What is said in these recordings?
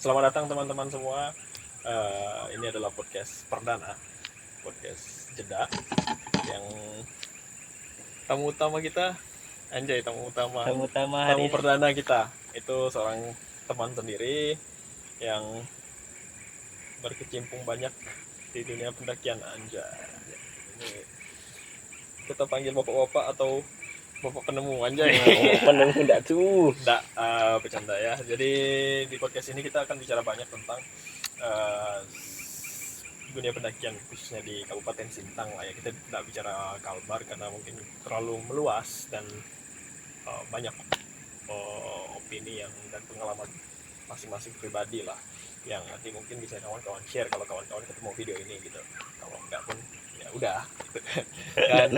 Selamat datang teman-teman semua. Ini adalah podcast perdana, podcast jeda yang tamu utama kita, tamu perdana kita itu seorang teman sendiri yang berkecimpung banyak di dunia pendakian Ini kita panggil bapak-bapak atau bapak penemu penemu enggak tuh. Bercanda ya. Jadi di podcast ini kita akan bicara banyak tentang dunia pendakian, khususnya di Kabupaten Sintang lah ya. Kita tidak bicara Kalbar karena mungkin terlalu meluas dan banyak opini dan pengalaman masing-masing pribadi lah yang nanti mungkin bisa kawan-kawan share kalau kawan-kawan ketemu video ini gitu. Kalau enggak pun ya udah gitu. Dan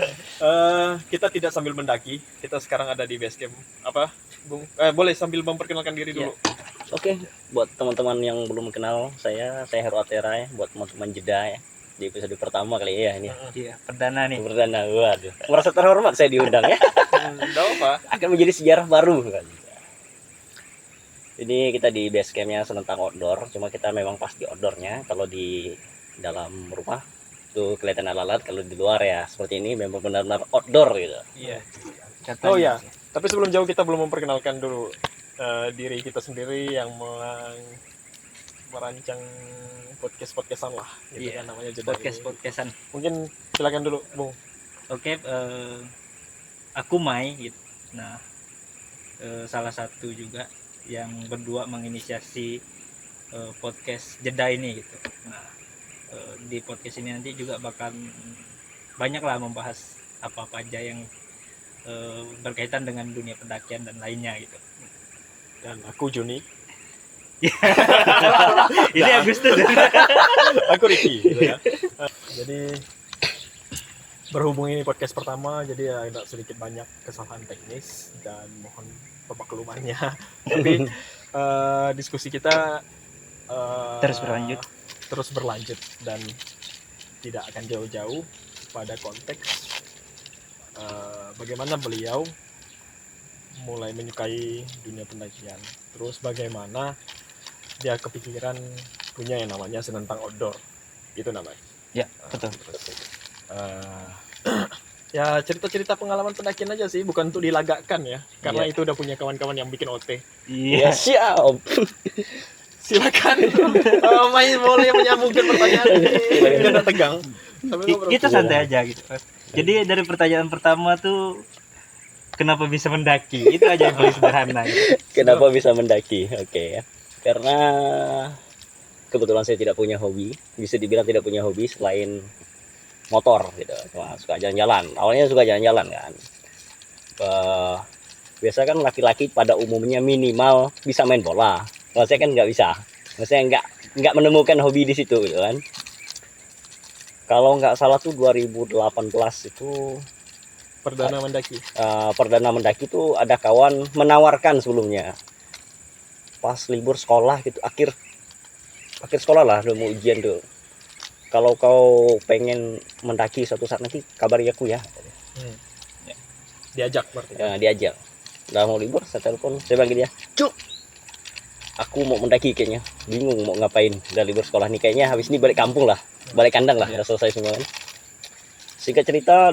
kita tidak sambil mendaki, kita sekarang ada di base camp apa Bung? Boleh sambil memperkenalkan diri dulu. Oke, buat teman-teman yang belum kenal saya Heru Atera ya, buat teman-teman jeda ya. Di episode pertama kali ya ini. Iya, perdana nih. Perdana, waduh. Merasa terhormat saya diundang ya. Enggak apa. Akan menjadi sejarah baru kan. Ini kita di base campnya Senentang Outdoor, cuma kita memang pas di outdoornya. Kalau di dalam rumah tuh kelihatan alat-alat, kalau di luar ya seperti ini memang benar-benar outdoor gitu. Iya. Oh ya, tapi sebelum jauh kita belum memperkenalkan dulu diri kita sendiri yang merancang podcastan lah gitu kan namanya jeda podcastan. Mungkin silakan dulu Bung. Oke, aku Mai gitu. Nah, salah satu juga yang berdua menginisiasi podcast jeda ini gitu. Nah, di podcast ini nanti juga bakal banyak lah membahas apa-apa aja yang berkaitan dengan dunia pendakian dan lainnya gitu. Dan aku Juni. Ini Agustus. Aku Ricky gitu ya. Jadi berhubung ini podcast pertama, jadi ya agak sedikit banyak kesalahan teknis dan mohon pemaklumannya. Tapi diskusi kita terus berlanjut dan tidak akan jauh-jauh pada konteks bagaimana beliau mulai menyukai dunia pendakian, terus bagaimana dia kepikiran punya yang namanya Senentang Outdoor, itu namanya. Ya, betul. Ya cerita-cerita pengalaman pendakian aja sih, bukan untuk dilagakkan ya, karena itu udah punya kawan-kawan yang bikin OT. Iya, siap. Silakan. Main boleh menyambungkan pertanyaan ini, jangan tegang. Kita santai aja gitu. Jadi dari pertanyaan pertama tuh kenapa bisa mendaki? Itu aja yang paling sederhana gitu. Kenapa bisa mendaki? Oke ya. Karena kebetulan saya tidak punya hobi, bisa dibilang tidak punya hobi selain motor gitu. Cuma suka jalan-jalan. Awalnya suka jalan-jalan kan. Biasa kan laki-laki pada umumnya minimal bisa main bola. Kalau saya kan nggak bisa. Maksudnya nggak menemukan hobi di situ gitu kan. Kalau nggak salah tuh 2018 itu perdana mendaki. Perdana mendaki tuh ada kawan menawarkan sebelumnya. Pas libur sekolah gitu, akhir sekolah lah, udah mau ujian tuh. Kalau kau pengen mendaki suatu saat nanti kabari aku ya. Diajak berarti. Ya, diajak. Udah mau libur, saya telepon, saya panggil dia. Cuk, aku mau mendaki kayaknya. Bingung mau ngapain. Udah libur sekolah nih kayaknya, habis ini balik kampung lah, balik kandang lah, udah selesai semua kan. Singkat cerita,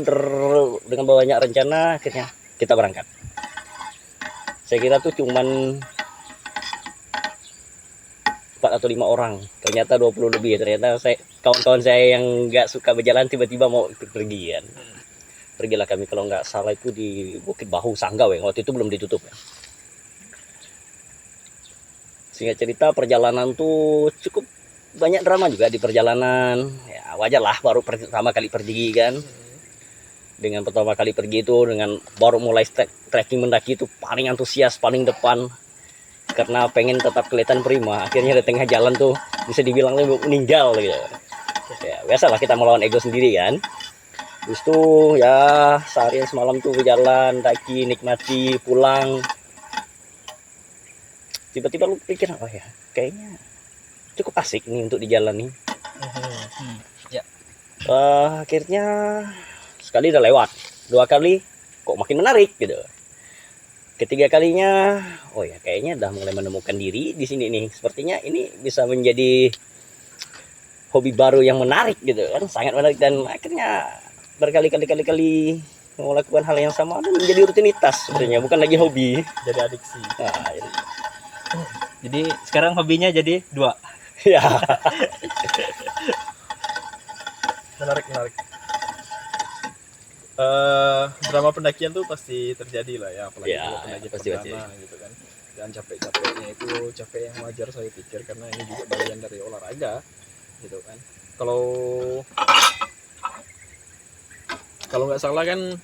dengan banyak rencana akhirnya kita berangkat. Saya kira tuh cuman 4 atau 5 orang, ternyata 20 lebih. Ternyata kawan-kawan saya yang nggak suka berjalan tiba-tiba mau pergi kan. Pergilah kami, kalau nggak salah itu di Bukit Bahu Sanggau ya, waktu itu belum ditutup ya. Singkat cerita, perjalanan tuh cukup banyak drama juga di perjalanan. Ya wajar lah, baru pertama kali pergi kan. Dengan pertama kali pergi itu, dengan baru mulai trekking mendaki itu paling antusias, paling depan. Karena pengen tetap kelihatan prima. Akhirnya di tengah jalan tuh bisa dibilang meninggal gitu. Ya biasalah, kita melawan ego sendiri kan. Terus tuh ya seharian semalam tuh berjalan, daki, nikmati, pulang. Tiba-tiba lu pikir, oh ya kayaknya cukup asik nih untuk dijalani. Ya. Akhirnya sekali udah lewat, 2 kali kok makin menarik gitu. Ketiga kalinya, oh ya kayaknya udah mulai menemukan diri di sini nih. Sepertinya ini bisa menjadi hobi baru yang menarik gitu kan, sangat menarik, dan akhirnya berkali-kali melakukan hal yang sama dan menjadi rutinitas sebenarnya, bukan lagi hobi. Jadi adiksi. Nah, Jadi sekarang hobinya jadi 2. ya. Menarik. Drama pendakian tuh pasti terjadi lah ya, apalagi Ya, kalau pendaki pasti perdana gitu kan. Dan capek-capeknya itu capek yang wajar saya pikir, karena ini juga bagian dari olahraga gitu kan. Kalau nggak salah kan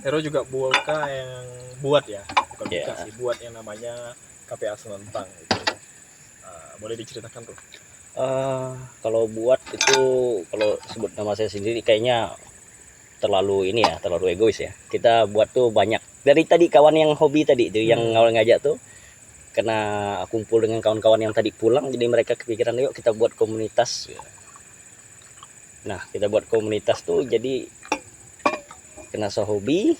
Hero juga buat Ya. buat yang namanya KPA Senentang gitu. Boleh diceritakan tuh? Kalau buat itu, kalau sebut nama saya sendiri kayaknya terlalu egois ya. Kita buat tuh banyak dari tadi, kawan yang hobi tadi itu yang awal ngajak tuh, karena kumpul dengan kawan-kawan yang tadi pulang, jadi mereka kepikiran yuk kita buat komunitas. Nah, kita buat komunitas tuh jadi kena sehobi,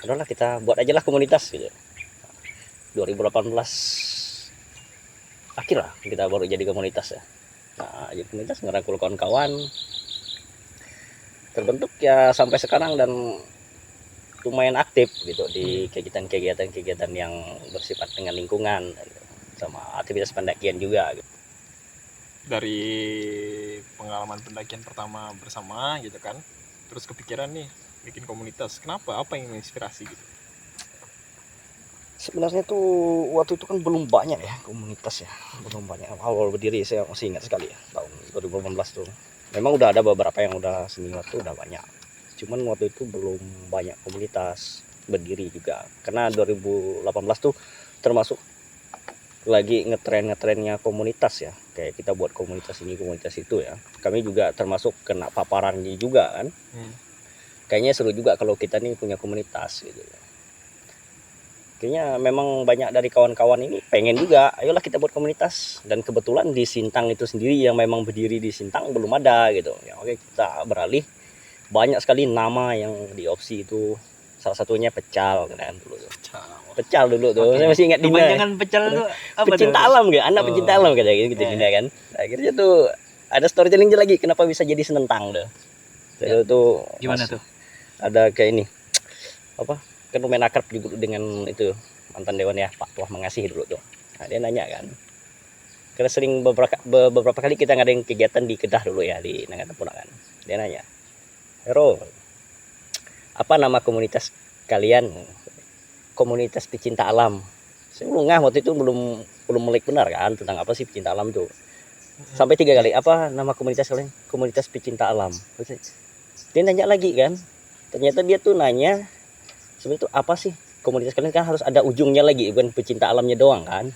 udahlah kita buat aja lah komunitas gitu. 2018 akhir lah kita baru jadi komunitas ya. Nah, jadi komunitas ngerangkul kawan-kawan, terbentuk ya sampai sekarang, dan lumayan aktif gitu di kegiatan yang bersifat dengan lingkungan sama aktivitas pendakian juga gitu. Dari pengalaman pendakian pertama bersama gitu kan, terus kepikiran nih bikin komunitas. Kenapa? Apa yang menginspirasi gitu? Sebenarnya tuh waktu itu kan belum banyak ya komunitas ya, belum banyak. Awal berdiri saya masih ingat sekali ya, tahun 2018 tuh. Memang udah ada beberapa yang udah senior tuh udah banyak. Cuman waktu itu belum banyak komunitas berdiri juga. Karena 2018 tuh termasuk lagi ngetrennya komunitas ya. Kayak kita buat komunitas ini, komunitas itu ya. Kami juga termasuk kena paparannya juga kan. Kayaknya seru juga kalau kita nih punya komunitas gitu. Kayaknya memang banyak dari kawan-kawan ini pengen juga, ayolah kita buat komunitas. Dan kebetulan di Sintang itu sendiri yang memang berdiri di Sintang belum ada gitu. Ya oke, kita beralih. Banyak sekali nama yang di opsi itu, salah satunya Pecal kan dulu tuh. Pecal dulu tuh. Saya masih ingat Dina. Kepanjangan Pecal itu apa? Pecinta alam gitu, anak pecinta alam kayak gitu Dina kan. Akhirnya tuh ada storytelling lagi kenapa bisa jadi Senentang tuh. Itu tuh Gimana tuh? ada kayak ini. Apa? Kan lumayan akrab juga dengan itu mantan dewan ya, Pak Tuah Mengasih dulu tuh. Nah, dia nanya kan, karena sering beberapa kali kita ngadain kegiatan di Kedah dulu ya, di Nangatempuna kan. Dia nanya, Hero, apa nama komunitas kalian? Komunitas pecinta alam. Saya ngah waktu itu belum melek benar kan tentang apa sih pecinta alam tuh. Sampai 3 kali, apa nama komunitas kalian? Komunitas pecinta alam. Dia nanya lagi kan, ternyata dia tuh nanya, sebenarnya itu apa sih komunitas kalian, kan harus ada ujungnya lagi, bukan pecinta alamnya doang kan.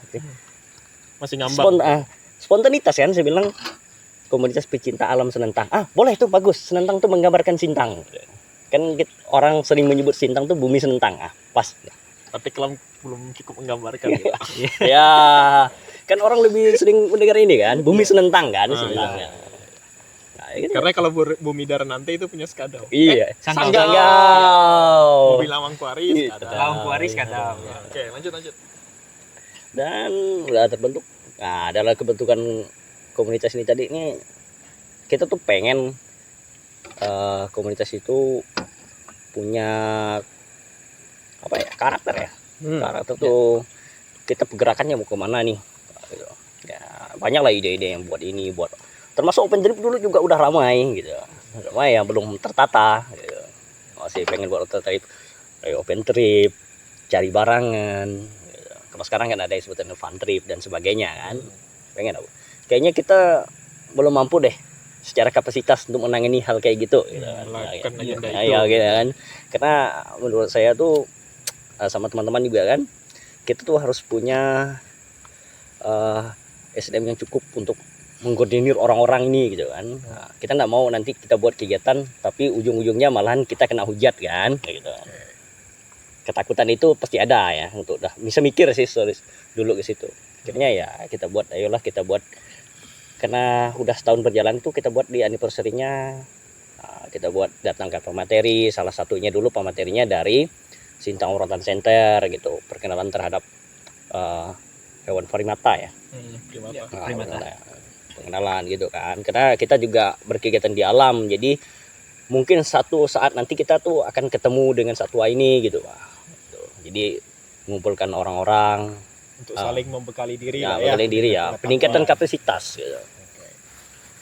Masih ngambang. Spontanitas kan, saya bilang komunitas pecinta alam Senentang. Boleh tuh, bagus. Senentang tuh menggambarkan Sintang. Kan orang sering menyebut Sintang tuh bumi Senentang. Pas. Tapi kalau belum cukup menggambarkan gitu. Ya, kan orang lebih sering mendengar ini kan, bumi Senentang kan Sintang. Iya. Karena kalau Bumi Daranante itu punya Skadau. Iya. Sanggau. Bumi Lawangkuari Skadau. Lawangkuari Skadau. Oke, lanjut. Dan udah terbentuk. Nah, adalah kebentukan komunitas ini tadi ini, kita tuh pengen komunitas itu punya apa ya, karakter ya. Karakter tuh kita pergerakannya mau kemana nih. Ya, banyak lah ide-ide yang buat ini, buat termasuk open trip dulu juga udah ramai gitu. Ramai ya, belum tertata gitu. Masih pengen buat open trip, cari barangan gitu. Kalau sekarang kan ada yang sebutan fun trip dan sebagainya kan. Pengen aku. Kayaknya kita belum mampu deh secara kapasitas untuk menangani hal kayak gitu gitu kan. Ya, gitu kan. Karena menurut saya tuh sama teman-teman juga kan, kita tuh harus punya SDM yang cukup untuk mengkoordinir orang-orang ini gitu kan. Nah, kita nggak mau nanti kita buat kegiatan tapi ujung-ujungnya malahan kita kena hujat kan gitu. Ketakutan itu pasti ada ya, untuk udah bisa mikir sih dulu ke situ. Akhirnya ya kita buat, ayolah kita buat, karena udah setahun berjalan tuh kita buat di anniversary-nya. Kita buat datang ke pemateri, salah satunya dulu pematerinya dari Sintang Orotan Center gitu, perkenalan terhadap hewan primata ya. Primata. Nah, Primata. pengenalan gitu kan, karena kita juga berkegiatan di alam, jadi mungkin satu saat nanti kita tuh akan ketemu dengan satwa ini gitu Pak. Gitu. Jadi mengumpulkan orang-orang Untuk saling membekali diri ya, lah ya. bekali diri ya, peningkatan Pengetahuan. kapasitas gitu. Oke.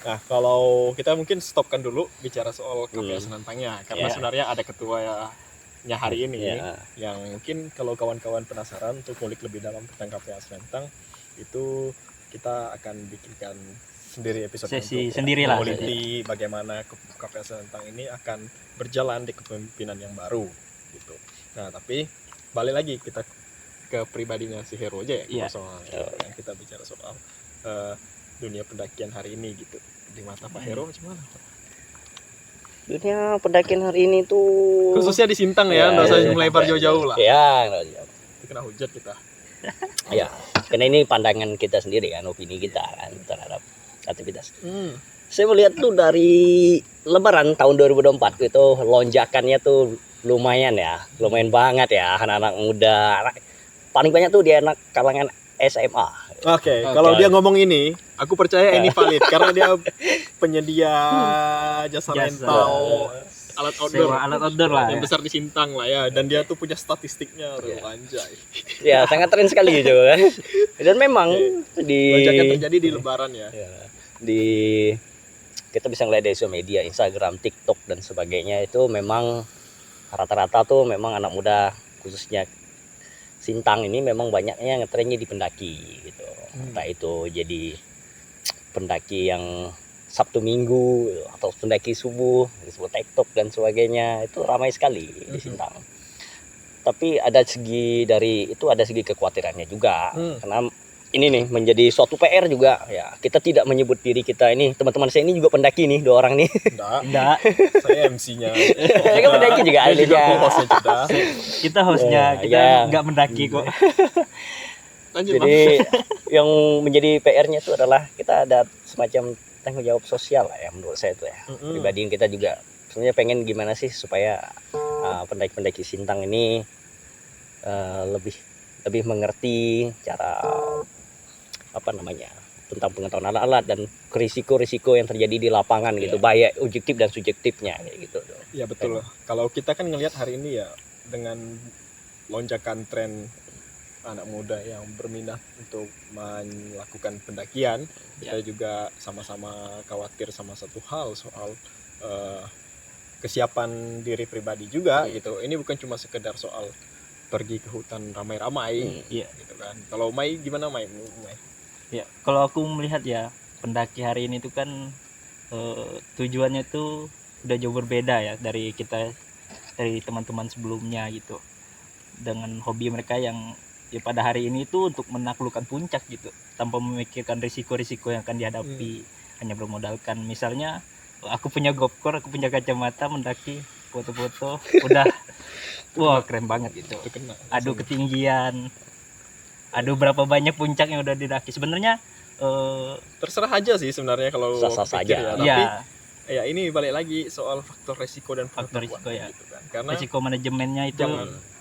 Nah, kalau kita mungkin stopkan dulu bicara soal KPA Senantangnya, karena Ya. sebenarnya ada ketuanya hari ini Ya. yang mungkin kalau kawan-kawan penasaran untuk ngulik lebih dalam tentang KPA Senantang, itu kita akan bikinkan sendiri episode Sesi untuk sendiri lah. meneliti bagaimana KPA Senantang ini akan berjalan di kepemimpinan yang baru gitu. Nah, tapi balik lagi kita ke pribadinya si Hero aja ya, Iya. soal yang kita bicara soal dunia pendakian hari ini gitu. Di mata Pak Hero gimana? Dunia pendakian hari ini tuh Khususnya di Sintang ya, Ya, nggak usah ya, melebar jauh-jauh lah. ya, Itu kena hujat kita. ya, karena ini pandangan kita sendiri kan, opini kita kan terhadap aktivitas. Saya melihat tuh dari Lebaran tahun 2024 itu lonjakannya tuh lumayan lumayan banget ya, anak-anak muda. Paling banyak tuh di anak kalangan SMA. Oke, kalau dia ngomong ini, aku percaya ini valid karena dia penyedia jasa rental alat outdoor. Sewa alat outdoor lah. Yang besar di Sintang lah ya, dan dia tuh punya statistiknya tuh, anjay. Ya, sangat keren sekali gitu kan. Dan memang Lonjakan terjadi di Lebaran ya. di kita bisa ngeliat dari sosial media, Instagram, TikTok dan sebagainya, itu memang rata-rata tuh memang anak muda khususnya Sintang ini memang banyaknya ngetrennya di pendaki gitu. Entah itu jadi pendaki yang Sabtu Minggu atau pendaki subuh disebut TikTok dan sebagainya, itu ramai sekali di Sintang. Tapi ada segi kekhawatirannya juga, karena ini nih menjadi suatu PR juga ya. Kita tidak menyebut diri kita ini, teman-teman saya ini juga pendaki nih, 2 orang nih. Enggak, saya MC-nya. Saya kan pendaki juga Saya juga ahlinya. co-hostnya juga. Kita hostnya, kita Ya. nggak mendaki kok. Lanjut, Jadi yang menjadi PR-nya itu adalah kita ada semacam tanggung jawab sosial lah ya, menurut saya itu ya. Pribadi kita juga sebenarnya pengen gimana sih supaya pendaki-pendaki Sintang ini lebih mengerti cara tentang pengetahuan alat-alat dan risiko-risiko yang terjadi di lapangan gitu, bahaya objektif dan subjektifnya kayak gitu. Ya betul. Kalau kita kan ngelihat hari ini ya, dengan lonjakan tren anak muda yang berminat untuk melakukan pendakian, kita juga sama-sama khawatir sama satu hal soal kesiapan diri pribadi juga gitu. Ini bukan cuma sekedar soal pergi ke hutan ramai-ramai gitu kan. Kalau Mai gimana Mai? Ya, kalau aku melihat ya, pendaki hari ini tuh kan tujuannya tuh udah jauh berbeda ya dari teman-teman sebelumnya gitu. Dengan hobi mereka yang ya pada hari ini tuh untuk menaklukkan puncak gitu, tanpa memikirkan risiko-risiko yang akan dihadapi, hanya bermodalkan misalnya aku punya GoPro, aku punya kacamata, mendaki, foto-foto, udah wah keren banget gitu. Aduh ketinggian, aduh berapa banyak puncak yang udah didaki. Sebenarnya terserah aja sih sebenarnya kalau Sah-sah pikir saja. ya. Tapi ya ini balik lagi soal faktor resiko dan Faktor pengetahuan resiko ya. gitu kan. Karena risiko manajemennya itu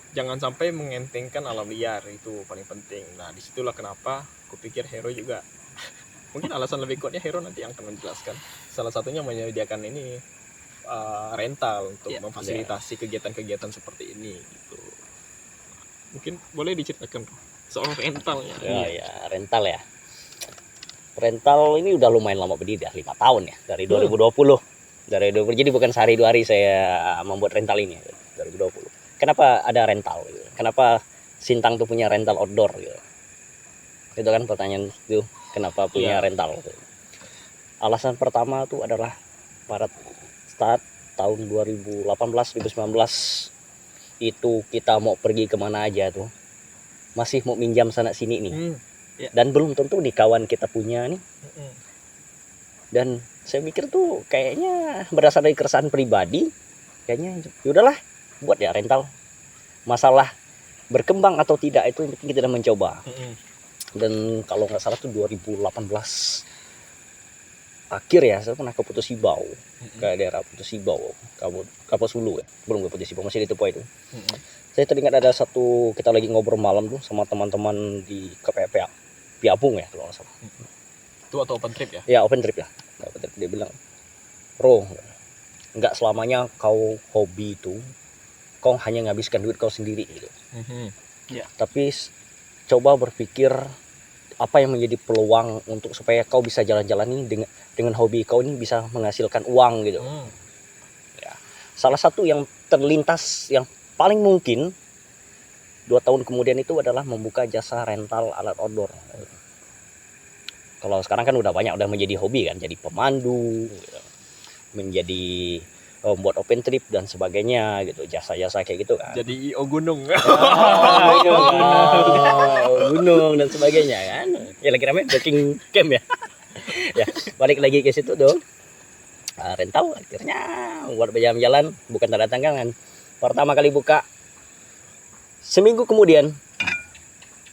jangan sampai mengentengkan alam liar, itu paling penting. Nah, disitulah kenapa aku pikir Hero juga mungkin alasan lebih kuatnya Hero nanti yang akan menjelaskan. Salah satunya menyediakan ini rental untuk memfasilitasi kegiatan-kegiatan seperti ini gitu. Mungkin boleh diceritakan soal rentalnya. Ya, rental ya. Rental ini udah lumayan lama berdiri, 5 tahun ya, dari 2020. Jadi bukan sehari 2 hari saya membuat rental ini, 2020. Kenapa ada rental gitu? Kenapa Sintang tuh punya rental outdoor gitu? Itu kan pertanyaan itu, kenapa punya rental gitu. Alasan pertama tuh adalah pada start tahun 2018-2019 itu kita mau pergi kemana aja tuh masih mau minjam sana sini nih. Dan belum tentu nih kawan kita punya nih. Dan saya mikir tuh kayaknya berdasarkan dari keresahan pribadi, kayaknya yaudahlah buat ya rental. Masalah berkembang atau tidak itu kita udah mencoba. Dan kalau nggak salah tuh 2018 akhir ya saya pernah ke Putus Sibau, ke daerah Putus Sibau, Kapuas Hulu ya, belum ke Putus Sibau, masih di Tepoi itu. Saya teringat ada satu, kita lagi ngobrol malam tuh sama teman-teman di KPP Piapung ya kalau nggak salah. Itu atau open trip ya? Ya open trip ya, open trip. Dia bilang, bro, nggak selamanya kau hobi itu kau hanya ngabiskan duit kau sendiri gitu. Tapi coba berpikir apa yang menjadi peluang untuk supaya kau bisa jalan-jalan ini dengan hobi kau ini bisa menghasilkan uang gitu. Ya. Salah satu yang terlintas yang paling mungkin 2 tahun kemudian itu adalah membuka jasa rental alat outdoor. Kalau sekarang kan udah banyak, udah menjadi hobi kan, jadi pemandu, gitu. Menjadi buat open trip dan sebagainya gitu, jasa-jasa kayak gitu kan. Jadi IO gunung. Gunung dan sebagainya kan. Ya lagi rame booking camp ya. Ya, balik lagi ke situ dong. Rental akhirnya buat berjalan-jalan, bukan tanda tangan. Pertama kali buka, seminggu kemudian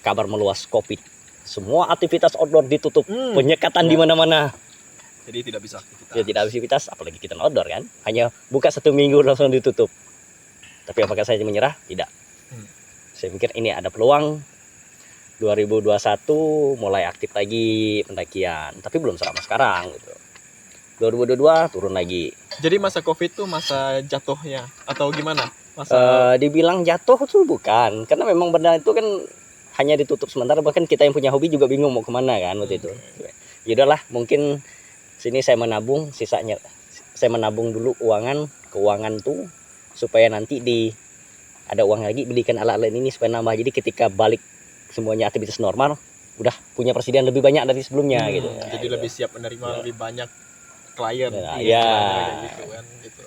kabar meluas COVID. Semua aktivitas outdoor ditutup, penyekatan di mana-mana. Jadi tidak bisa aktivitas. Ya tidak aktivitas, apalagi kita outdoor kan. Hanya buka 1 minggu langsung ditutup. Tapi apakah saya menyerah? Tidak. Saya pikir ini ada peluang. 2021 mulai aktif lagi pendakian, tapi belum selama sekarang gitu. 2022 turun lagi. Jadi masa COVID itu masa jatuhnya atau gimana? Masa Dibilang jatuh tuh bukan, karena memang benar itu kan hanya ditutup sementara, bahkan kita yang punya hobi juga bingung mau kemana kan waktu itu. Ya udahlah, mungkin sini saya menabung, sisanya saya menabung dulu keuangan tuh supaya nanti ada uang lagi belikan alat-alat ini supaya nambah. Jadi ketika balik semuanya aktivitas normal, udah punya persediaan lebih banyak dari sebelumnya gitu. Jadi gitu. lebih siap menerima lebih banyak klien. Ya. Gitu kan gitu.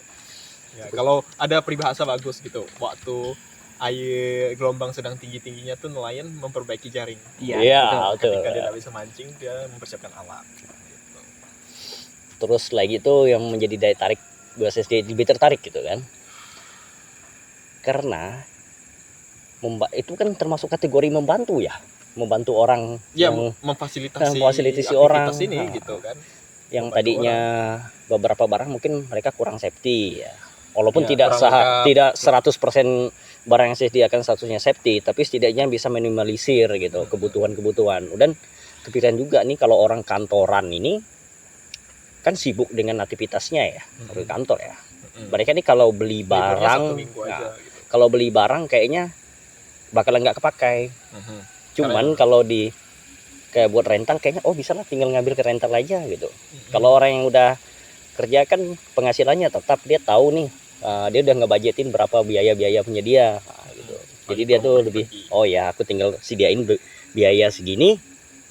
Ya, kalau ada peribahasa bagus gitu, waktu air gelombang sedang tinggi-tingginya tuh nelayan memperbaiki jaring. Iya, betul. Ketika dia tidak bisa mancing, dia mempersiapkan alat. Gitu. Terus lagi itu yang menjadi daya tarik gue SD lebih tertarik gitu kan, karena itu kan termasuk kategori membantu orang Ya, yang memfasilitasi orang aktivitas ini gitu kan. yang Membantu tadinya beberapa barang mungkin mereka kurang safety ya, walaupun Ya, tidak 100% barang yang disediakan statusnya safety, tapi setidaknya bisa minimalisir gitu kebutuhan-kebutuhan. Dan kepikiran juga nih, kalau orang kantoran ini kan sibuk dengan aktivitasnya ya, di kantor ya. Mereka nih kalau beli barang, kalau beli barang kayaknya bakalan nggak kepakai. Cuman kalau di kayak buat rental kayaknya bisa lah, tinggal ngambil ke rental aja gitu. Kalau orang yang udah kerja kan penghasilannya tetap, dia tahu nih, dia udah ngebudgetin berapa biaya punya dia gitu. Jadi dia tuh lebih aku tinggal sediain biaya segini.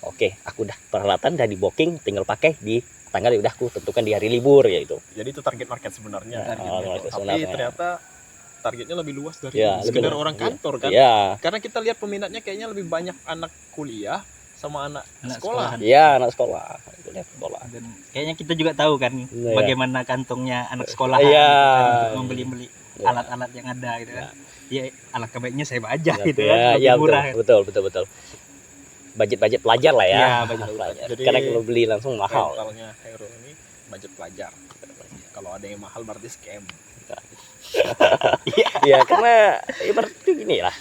Oke, aku udah peralatan udah di booking, tinggal pakai di tanggal udah aku tentukan di hari libur ya itu. Jadi itu target market sebenarnya. Market Tapi sebenarnya. ternyata targetnya lebih luas dari sekedar orang kantor kan. Karena kita lihat peminatnya kayaknya lebih banyak anak kuliah sama anak sekolah. Iya, anak sekolah. Dan kayaknya kita juga tahu kan bagaimana kantongnya anak sekolah untuk membeli alat-alat yang ada gitu kan. Ya, alat kebaiknya saya aja gitu kan, lebih murah. Betul. Budget pelajar lah ya. Budget pelajar. Jadi karena kalau beli langsung mahal. Rentalnya Hero ini budget pelajar. Kalau ada yang mahal berarti scam. Ya karena berarti gini lah.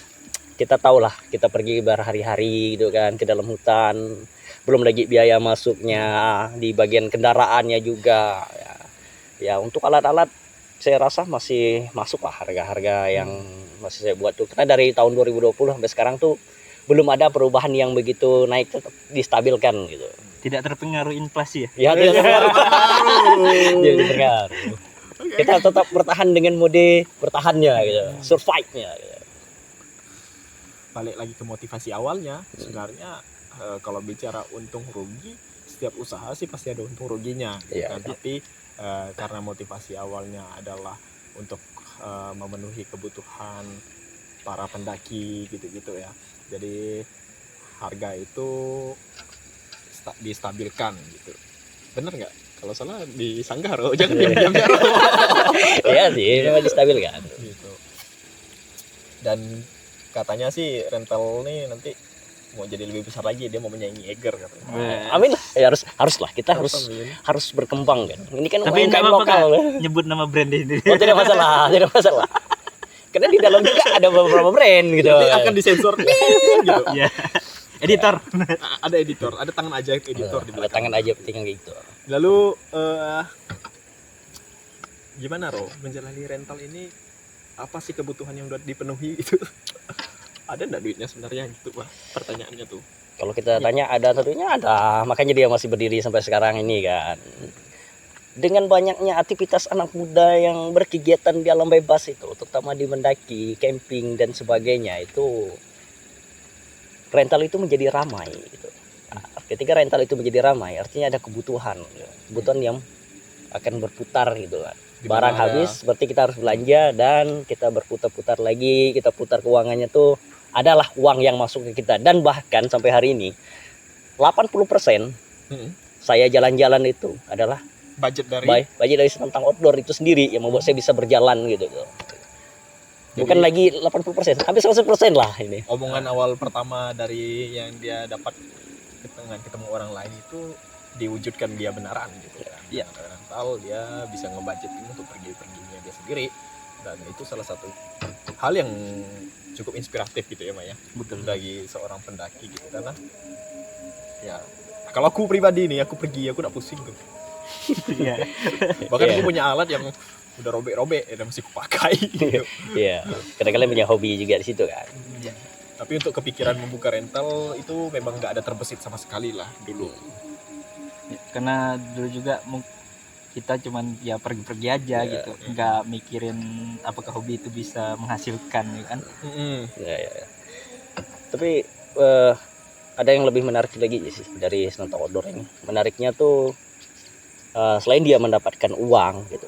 Kita tahu lah, kita pergi berhari-hari gitu kan ke dalam hutan, belum lagi biaya masuknya di bagian kendaraannya juga ya untuk alat-alat saya rasa masih masuk lah harga-harga yang masih saya buat tuh, karena dari tahun 2020 sampai sekarang tuh belum ada perubahan yang begitu naik, tetap distabilkan gitu. Tidak terpengaruh inflasi ya? Tidak terpengaruh. Kita tetap bertahan dengan mode bertahannya gitu, survive-nya gitu. Balik lagi ke motivasi awalnya, sebenarnya kalau bicara untung rugi, setiap usaha sih pasti ada untung ruginya. Tapi karena motivasi awalnya adalah untuk memenuhi kebutuhan para pendaki gitu-gitu ya. Jadi harga itu distabilkan gitu. Bener nggak? Kalau salah disanggah, jangan diam-diam. Iya sih, memang distabilkan. Gitu. Dan katanya sih rental nih nanti mau jadi lebih besar lagi, dia mau menyaingi Eger katanya. Amin lah, ya haruslah kita Amin. harus berkembang kan. Ini kan Tapi enggak UMKM apa-apa lokal. Kak, nyebut nama brand ini. Oh, tidak masalah, tidak masalah. Karena di dalam juga ada beberapa brand gitu. Nanti akan disensor gitu. Iya. Editor. Ada editor, ada tangan ajaib editor di Ada belakang. tangan aja penting gitu. Lalu gimana Ro menjalani rental ini, apa sih kebutuhan yang udah dipenuhi itu? Ada enggak duitnya sebenarnya gitu Pak? Pertanyaannya tuh. Kalau kita tanya ada, tentunya ada. Makanya dia masih berdiri sampai sekarang ini kan. Dengan banyaknya aktivitas anak muda yang berkegiatan di alam bebas itu, terutama di mendaki, camping dan sebagainya, itu rental itu menjadi ramai gitu. Nah, ketika rental itu menjadi ramai, artinya ada kebutuhan yang akan berputar gitu kan. Barang habis, berarti kita harus belanja dan kita berputar-putar lagi, kita putar keuangannya tuh adalah uang yang masuk ke kita. Dan bahkan sampai hari ini 80% saya jalan-jalan itu adalah Budget dari budget dari tentang outdoor itu sendiri yang membuat saya bisa berjalan gitu. Bukan lagi 80%, hampir 100% lah ini. omongan awal pertama dari yang dia dapat ketemu orang lain itu diwujudkan dia benaran gitu kan. Iya. Rental dia bisa ngebudgetin untuk pergi-perginya dia sendiri, dan itu salah satu hal yang cukup inspiratif gitu ya Maya. Betul, bagi seorang pendaki gitu, karena ya kalau aku pribadi nih, aku pergi aku nggak pusing tuh. Iya. Bahkan Iya. aku punya alat yang udah robek-robek dan masih kupakai gitu. Iya. Kadang-kadang punya hobi juga di situ kan. Tapi untuk kepikiran membuka rental itu memang nggak ada terbesit sama sekali lah dulu. Karena dulu juga kita cuman ya pergi-pergi aja gitu, nggak mikirin apakah hobi itu bisa menghasilkan ya kan. Ya. Tapi ada yang lebih menarik lagi sih dari Senantang Outdoor ini. Menariknya tuh selain dia mendapatkan uang gitu,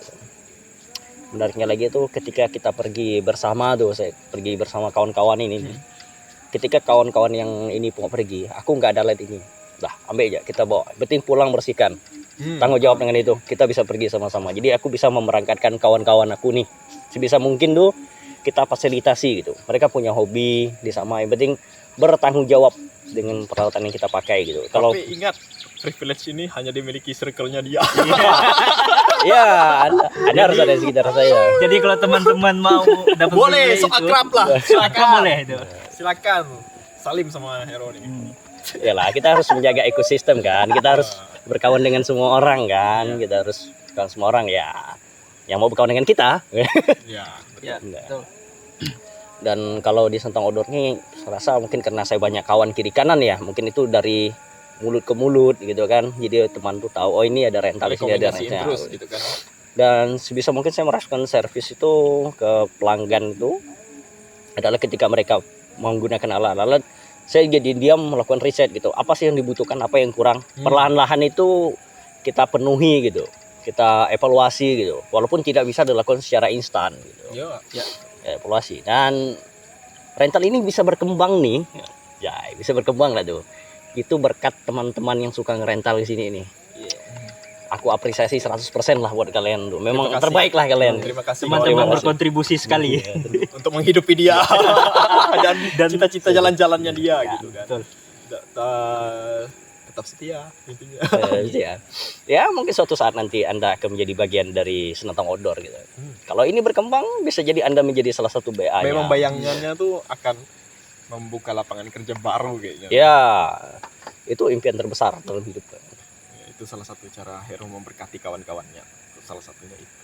menariknya lagi itu ketika kita pergi bersama tuh, saya pergi bersama kawan-kawan ini. Ketika kawan-kawan yang ini mau pergi, aku nggak ada light ini, dah ambil aja, kita bawa, penting pulang bersihkan, tanggung jawab dengan itu, kita bisa pergi sama-sama. Jadi aku bisa memerangkatkan kawan-kawan aku nih sebisa mungkin tuh kita fasilitasi gitu. Mereka punya hobi di sama, yang penting bertanggung jawab dengan peralatan yang kita pakai gitu. Kalau Tapi ingat, privilege ini hanya dimiliki circle-nya dia. ya ada harus ada di sekitar saya. Jadi kalau teman-teman mau dapat Boleh, video so akrab lah. silakan boleh itu. Silakan. Salim sama Hero nih. Ya lah, kita harus menjaga ekosistem kan. Kita harus berkawan dengan semua orang kan. Kita harus berkawan semua orang ya. Yang mau berkawan dengan kita. Ya, Ya, Enggak. betul. Dan kalau di Senantang Outdoor ini, saya rasa mungkin karena saya banyak kawan kiri kanan ya. Mungkin itu dari mulut ke mulut gitu kan. Jadi teman tuh tahu, oh ini ada rental, di sini ada rekomendasiin rental. terus gitu kan. Dan sebisa mungkin saya merasakan servis itu ke pelanggan itu adalah ketika mereka menggunakan alat-alat, saya jadi diam melakukan riset gitu. Apa sih yang dibutuhkan, apa yang kurang. Perlahan-lahan itu kita penuhi gitu. Kita evaluasi gitu. Walaupun tidak bisa dilakukan secara instan gitu. Ya. Evaluasi. Dan rental ini bisa berkembang nih. Ya, bisa berkembang lah tuh. Itu berkat teman-teman yang suka ngerental di sini nih. Aku apresiasi 100% lah buat kalian tuh. Memang Terima kasih. terbaik lah kalian. Terima kasih Teman-teman Terima kasih. berkontribusi sekali. untuk menghidupi dia dan cita-cita jalan-jalannya dia gitu kan. Betul. Tetap setia intinya. Ya mungkin suatu saat nanti Anda akan menjadi bagian dari Senantang Outdoor gitu. Kalau ini berkembang bisa jadi Anda menjadi salah satu BA. Memang bayangannya tuh akan membuka lapangan kerja baru kayaknya. Ya, itu impian terbesar dalam hidup. Ya, itu salah satu cara Hero memberkati kawan-kawannya. Itu salah satunya itu.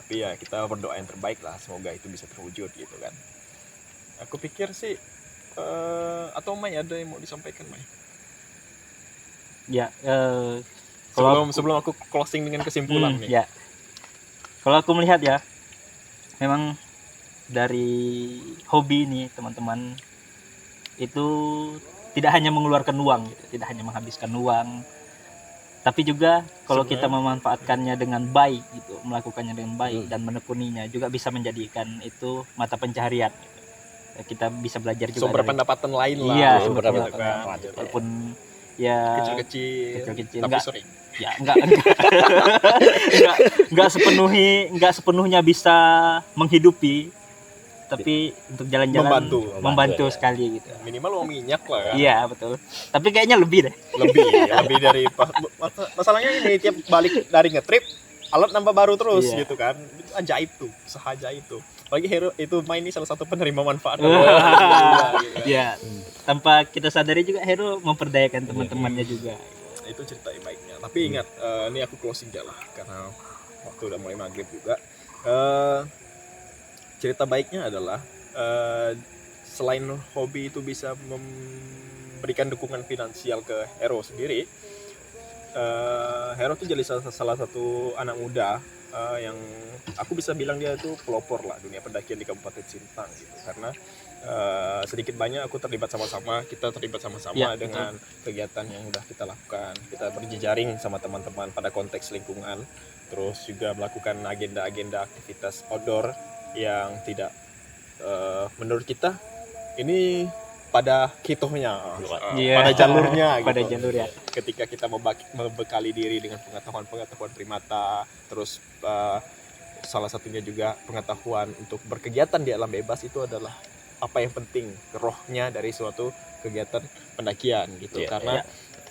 Tapi ya kita berdoa yang terbaik lah, semoga itu bisa terwujud gitu kan. Aku pikir sih atau Mai ada yang mau disampaikan Mai? Ya, kalau Sebelum aku closing dengan kesimpulan nih. ya. Kalau aku melihat ya, memang dari hobi ini teman-teman itu tidak hanya mengeluarkan uang gitu, tidak hanya menghabiskan uang, tapi juga kalau kita memanfaatkannya dengan baik gitu, melakukannya dengan baik dan menekuninya juga bisa menjadikan itu mata pencaharian gitu. Kita bisa belajar juga Sumber dari pendapatan lain lah. iya, gitu sumber kan. pendapatan. Walaupun ya Kecil-kecil, tapi enggak, sering. ya enggak sepenuhnya bisa menghidupi, tapi untuk jalan-jalan membantu sekali gitu. Minimal uang minyak lah kan. Iya betul. Tapi kayaknya lebih deh. Lebih dari masalahnya ini tiap balik dari ngetrip alat nambah baru terus Iya. gitu kan. Itu ajaib tuh, seajaib itu. Apalagi Hero itu main ini salah satu penerima manfaat. Iya. Tanpa kita sadari juga Hero memperdayakan teman-temannya juga. Itu cerita baiknya. Tapi ingat, ini aku closing aja lah karena waktu udah mulai maghrib juga. Cerita baiknya adalah selain hobi itu bisa memberikan dukungan finansial ke Hero sendiri, Hero tuh jadi salah satu anak muda yang aku bisa bilang dia itu pelopor lah dunia pendakian di Kabupaten Sintang gitu, karena sedikit banyak aku terlibat sama-sama, kita terlibat sama-sama Ya, dengan kegiatan yang udah kita lakukan. Kita berjejaring sama teman-teman pada konteks lingkungan, terus juga melakukan agenda-agenda aktivitas outdoor yang tidak menurut kita ini pada kitohnya, Iya. pada jalurnya gitu. Pada jalur ya. Ketika kita membekali diri dengan pengetahuan primata, terus salah satunya juga pengetahuan untuk berkegiatan di alam bebas, itu adalah apa yang penting, rohnya dari suatu kegiatan pendakian gitu. Iya, Karena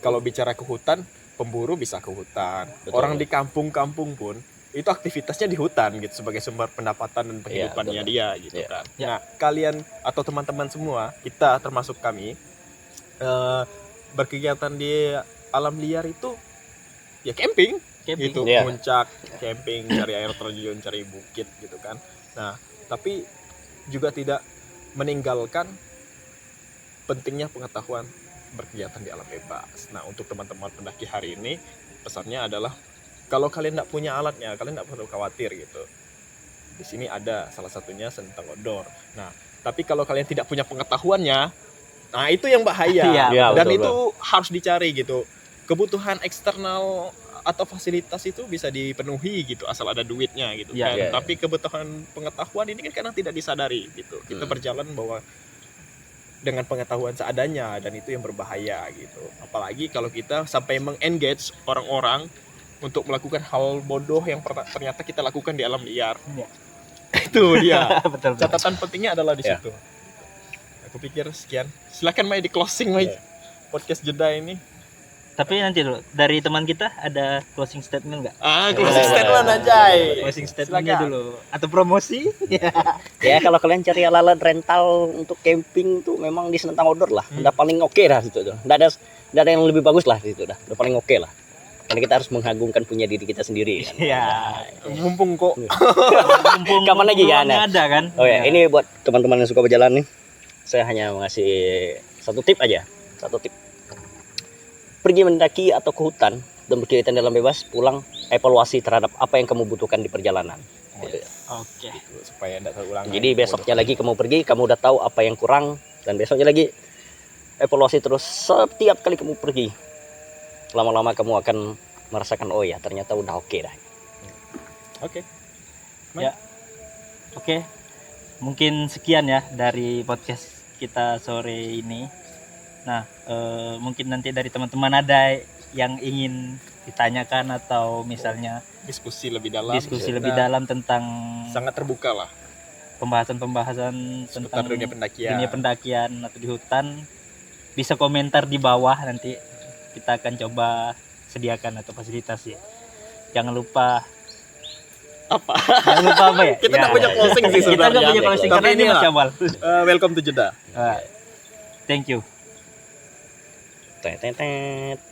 kalau bicara ke hutan, pemburu bisa ke hutan. Betul. Orang di kampung-kampung pun itu aktivitasnya di hutan gitu sebagai sumber pendapatan dan penghidupannya betul. dia gitu Iya. kan. Ya. Nah, kalian atau teman-teman semua, kita termasuk kami, berkegiatan di alam liar itu ya camping gitu, Iya. puncak, camping, cari air terjun, cari bukit gitu kan. Nah, tapi juga tidak meninggalkan pentingnya pengetahuan berkegiatan di alam bebas. Nah, untuk teman-teman pendaki hari ini, pesannya adalah kalau kalian tidak punya alatnya, kalian tidak perlu khawatir gitu. Di sini ada salah satunya Sentang Outdoor. Nah, tapi kalau kalian tidak punya pengetahuannya, nah itu yang bahaya. Iya, Dan betul, itu harus dicari gitu. Kebutuhan eksternal atau fasilitas itu bisa dipenuhi gitu asal ada duitnya gitu Iya, kan. iya, Tapi kebutuhan pengetahuan ini kan kadang tidak disadari gitu. Kita berjalan bahwa dengan pengetahuan seadanya, dan itu yang berbahaya gitu. Apalagi kalau kita sampai mengengage orang-orang untuk melakukan hal bodoh yang ternyata kita lakukan di alam liar. Iya. Itu dia. Betul. Catatan pentingnya adalah di Ya. situ. Aku pikir sekian. Silakan Mai di closing Mai. Podcast jeda ini. Tapi nanti dulu dari teman kita ada closing statement nggak? Closing Boleh, statement boleh. aja. Closing statementnya Silakan. dulu atau promosi? Ya kalau kalian cari alat rental untuk camping tuh memang di Sentang Outdoor lah. Udah paling oke dah situ tuh. Nggak ada yang lebih bagus lah situ dah. Udah paling oke lah. Karena kita harus mengagungkan punya diri kita sendiri kan. Iya. Mumpung kok Mumpung Kapan lagi kan? peluangnya ada kan? Oh ya, ini buat teman-teman yang suka berjalan nih. Saya hanya mengasih satu tip aja. Satu tip. Pergi mendaki atau ke hutan dan berkegiatan dalam bebas, pulang evaluasi terhadap apa yang kamu butuhkan di perjalanan. Gitu. Oke. supaya tidak terulang. Jadi besoknya lagi kamu pergi, kamu udah tahu apa yang kurang, dan besoknya lagi evaluasi terus setiap kali kamu pergi. Lama-lama kamu akan merasakan, oh ya ternyata udah oke dah. Oke. Ya. Oke. Mungkin sekian ya dari podcast kita sore ini. Nah, mungkin nanti dari teman-teman ada yang ingin ditanyakan atau misalnya Diskusi lebih dalam. diskusi Kita lebih dalam tentang sangat terbuka lah pembahasan-pembahasan seputar tentang dunia pendakian. dunia pendakian atau di hutan, bisa komentar di bawah, nanti kita akan coba sediakan atau fasilitasi. Jangan lupa Apa? jangan lupa apa ya? Kita nggak punya closing sih Kita nggak sebenarnya. punya closing Tapi karena ini inilah. masih awal. Welcome to jeda. Thank you. Tet, tet, tet.